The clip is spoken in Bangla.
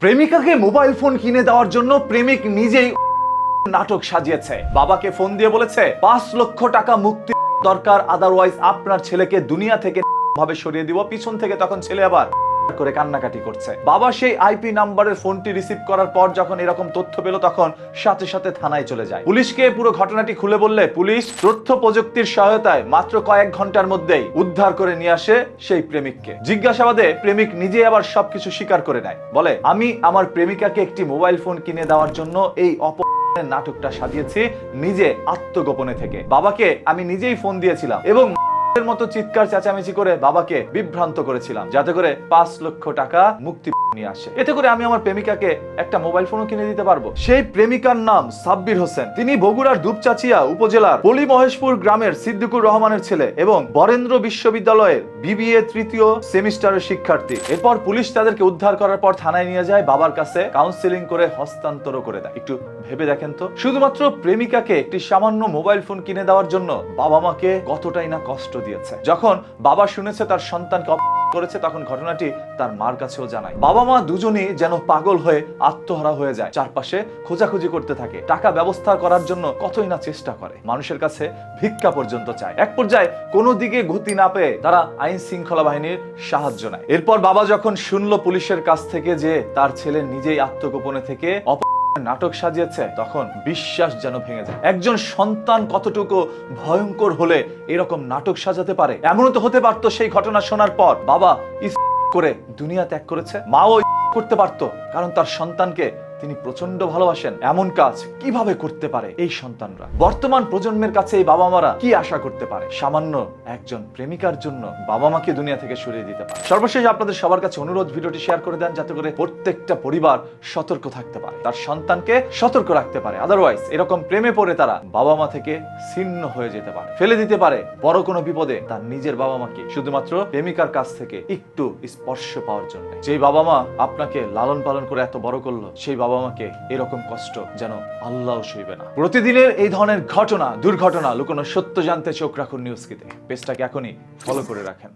প্রেমিকাকে মোবাইল ফোন কিনে দেওয়ার জন্য প্রেমিক নিজেই নাটক সাজিয়েছে। বাবাকে ফোন দিয়ে বলেছে 5 লক্ষ টাকা মুক্তি দরকার, আদারওয়াইজ আপনার ছেলেকে দুনিয়া থেকে ভাবে সরিয়ে দিব। পিছন থেকে তখন ছেলে আবার করে কান্নাকাটি করছে। বাবা সেই আইপি নাম্বারের ফোনটি রিসিভ করার পর যখন এরকম তথ্য পেল তখন সাথে সাথে থানায় চলে যায়। পুলিশকে পুরো ঘটনাটি খুলে বললে পুলিশ তথ্য প্রযুক্তির সহায়তায় মাত্র কয়েক ঘন্টার মধ্যেই উদ্ধার করে নিয়ে আসে সেই প্রেমিককে। জিজ্ঞাসাবাদে প্রেমিক নিজে আবার সবকিছু স্বীকার করে নেয়। বলে, আমি আমার প্রেমিকাকে একটি মোবাইল ফোন কিনে দেওয়ার জন্য এই নাটকটা সাজিয়েছি নিজে আত্মগোপনে থেকে। বাবাকে আমি নিজেই ফোন দিয়েছিলাম এবং মতো চিৎকার চেঁচামেচি করে বাবাকে বিভ্রান্ত করেছিলাম যাতে করে 5 লক্ষ টাকা মুক্তি নিয়ে আসে। এতে করে আমি আমার প্রেমিকাকে একটা মোবাইল ফোনও কিনে দিতে পারবো। সেই প্রেমিকার নাম সাব্বির হোসেন। তিনি বগুড়ার দুপচাচিয়া উপজেলার পলি মহেশপুর গ্রামের সিদ্দিকুর রহমানের ছেলে এবং বরেন্দ্র বিশ্ববিদ্যালয়ের বিবিএ 3য় সেমিস্টারের শিক্ষার্থী। এরপর পুলিশ তাদেরকে উদ্ধার করার পর থানায় নিয়ে যায়, বাবার কাছে কাউন্সেলিং করে হস্তান্তর করে দেয়। একটু ভেবে দেখেন তো, শুধুমাত্র প্রেমিকাকে একটি সামান্য মোবাইল ফোন কিনে দেওয়ার জন্য বাবা মাকে কতটাই না কষ্ট দিয়েছে। যখন বাবা শুনেছে তার সন্তানকে করেছে তখন ঘটনাটি তার মার কাছেও জানায়। বাবা মা দুজনেই যেন পাগল হয়ে আত্মহারা হয়ে যায়, চারপাশে খোঁজাখুঁজি করতে থাকে, টাকা ব্যবস্থা করার জন্য কতই না চেষ্টা করে, মানুষের কাছে ভিক্ষা পর্যন্ত চায়। এক পর্যায়ে কোনো দিকে গতি না পেয়ে তারা আইন শৃঙ্খলা বাহিনীর সাহায্য নেয়। এরপর বাবা যখন শুনলো পুলিশের কাছ থেকে যে তার ছেলে নিজেই আত্মগোপনে থেকে নাটক সাজিয়েছে তখন বিশ্বাস যেন ভেঙে যায়। একজন সন্তান কতটুকু ভয়ঙ্কর হলে এরকম নাটক সাজাতে পারে, এমনও তো হতে পারতো সেই ঘটনা শোনার পর বাবা করে দুনিয়া ত্যাগ করেছে, মাও করতে পারতো, কারণ তার সন্তানকে তিনি প্রচন্ড ভালোবাসেন। এমন কাজ কিভাবে করতে পারে এই সন্তানরা? বর্তমান প্রজন্মের কাছে এই বাবা মারা কি আশা করতে পারে? সামান্য একজন প্রেমিকার জন্য বাবা মাকে দুনিয়া থেকে সরিয়ে দিতে পারে। সর্বশেষ আপনাদের সবার কাছে অনুরোধ, ভিডিওটি শেয়ার করে দেন যাতে করে প্রত্যেকটা পরিবার সতর্ক থাকতে পারে, তার সন্তানকে সতর্ক রাখতে পারে। আদারওয়াইজ এরকম প্রেমে পড়ে তারা বাবা মা থেকে ছিন্ন হয়ে যেতে পারে, ফেলে দিতে পারে বড় কোনো বিপদে তার নিজের বাবা মাকে, শুধুমাত্র প্রেমিকার কাছ থেকে একটু স্পর্শ পাওয়ার জন্য। যেই বাবা মা আপনাকে লালন পালন করে এত বড় করলো, সেই বাবা মাকে এরকম কষ্ট যেন আল্লাহও সইবে না। প্রতিদিনের এই ধরনের ঘটনা, দুর্ঘটনা, লুকোনো সত্য জানতে চোখ রাখুন নিউজ কিতে। পেজটাকে এখনই ফলো করে রাখেন।